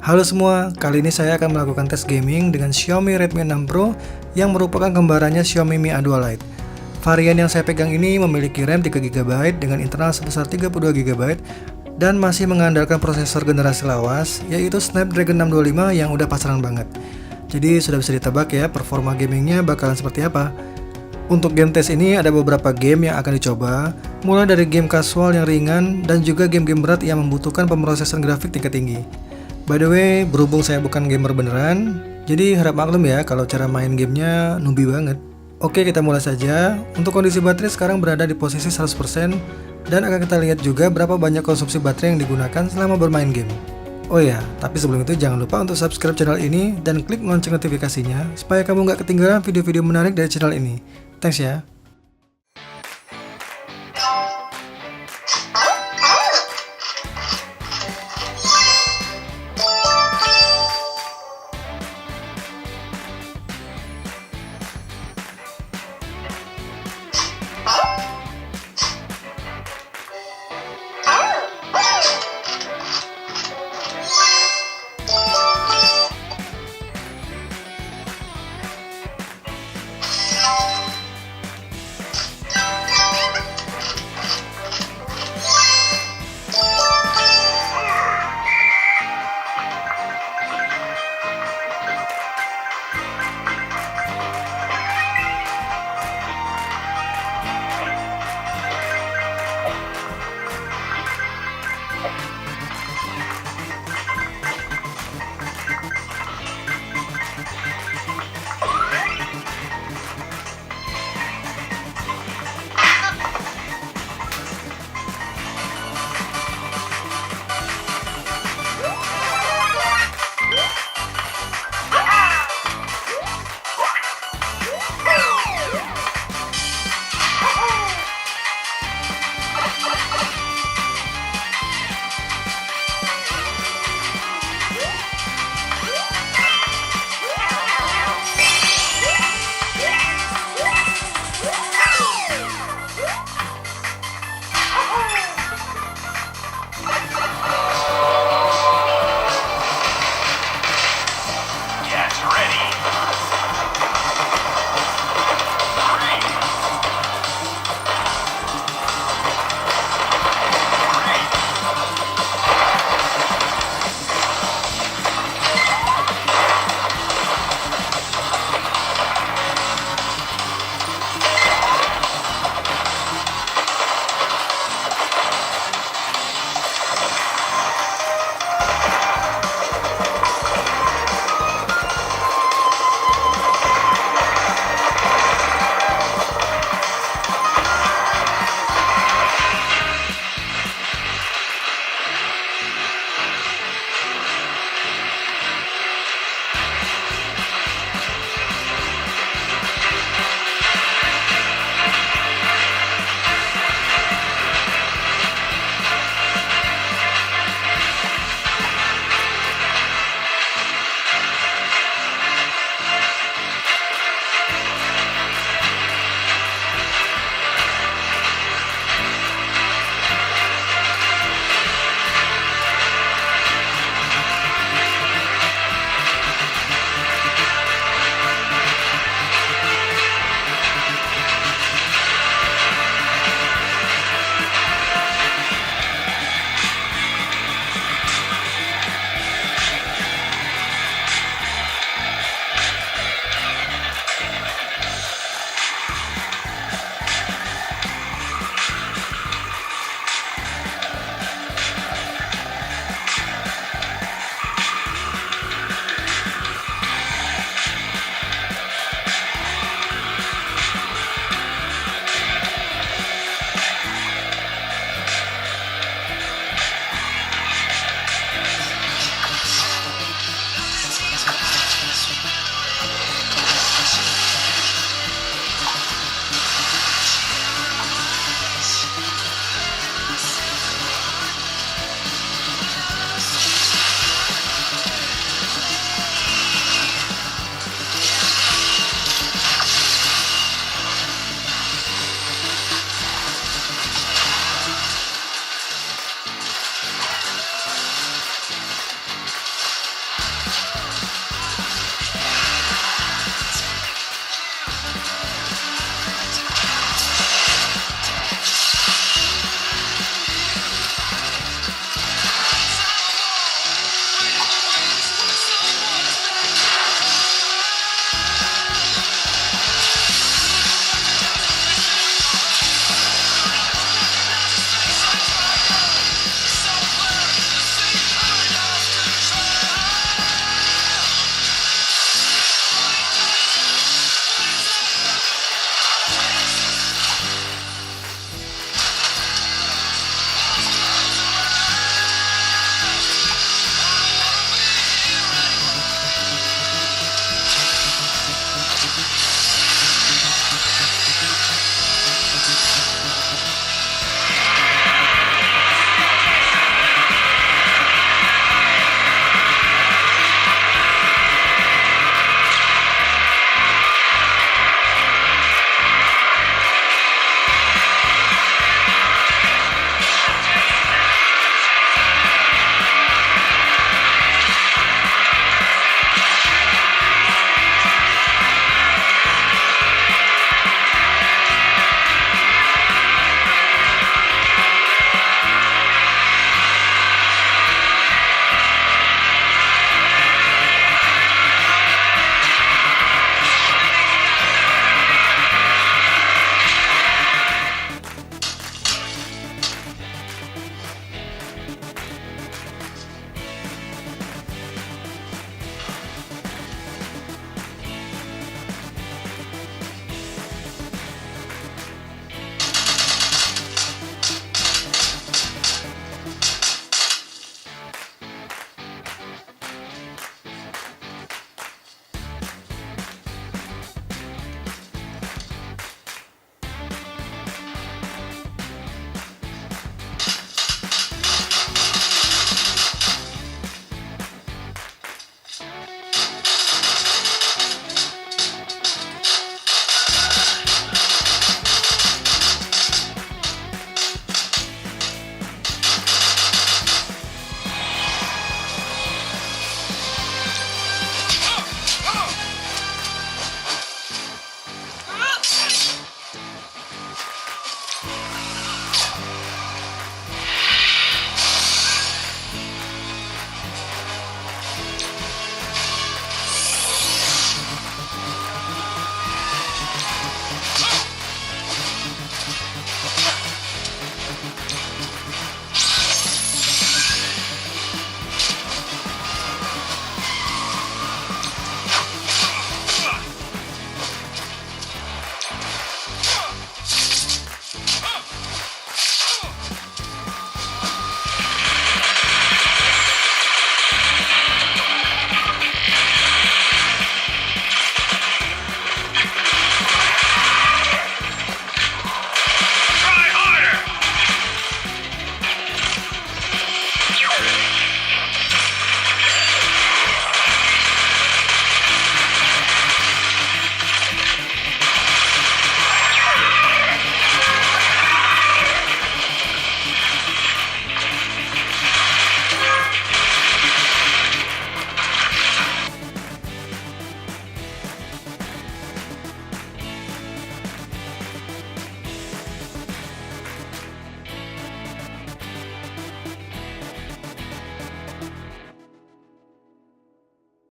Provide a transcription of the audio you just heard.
Halo semua, kali ini saya akan melakukan tes gaming dengan Xiaomi Redmi 6 Pro yang merupakan kembarannya Xiaomi Mi A2 Lite. Varian yang saya pegang ini memiliki RAM 3GB dengan internal sebesar 32GB dan masih mengandalkan prosesor generasi lawas yaitu Snapdragon 625 yang udah pasaran banget. Jadi sudah bisa ditebak ya performa gamingnya bakalan seperti apa. Untuk game test ini ada beberapa game yang akan dicoba, mulai dari game casual yang ringan dan juga game-game berat yang membutuhkan pemrosesan grafik tingkat tinggi. By the way, berhubung saya bukan gamer beneran, jadi harap maklum ya kalau cara main gamenya newbie banget. Oke, kita mulai saja. Untuk kondisi baterai sekarang berada di posisi 100% dan akan kita lihat juga berapa banyak konsumsi baterai yang digunakan selama bermain game. Oh ya, tapi sebelum itu jangan lupa untuk subscribe channel ini dan klik lonceng notifikasinya supaya kamu nggak ketinggalan video-video menarik dari channel ini. Thanks ya.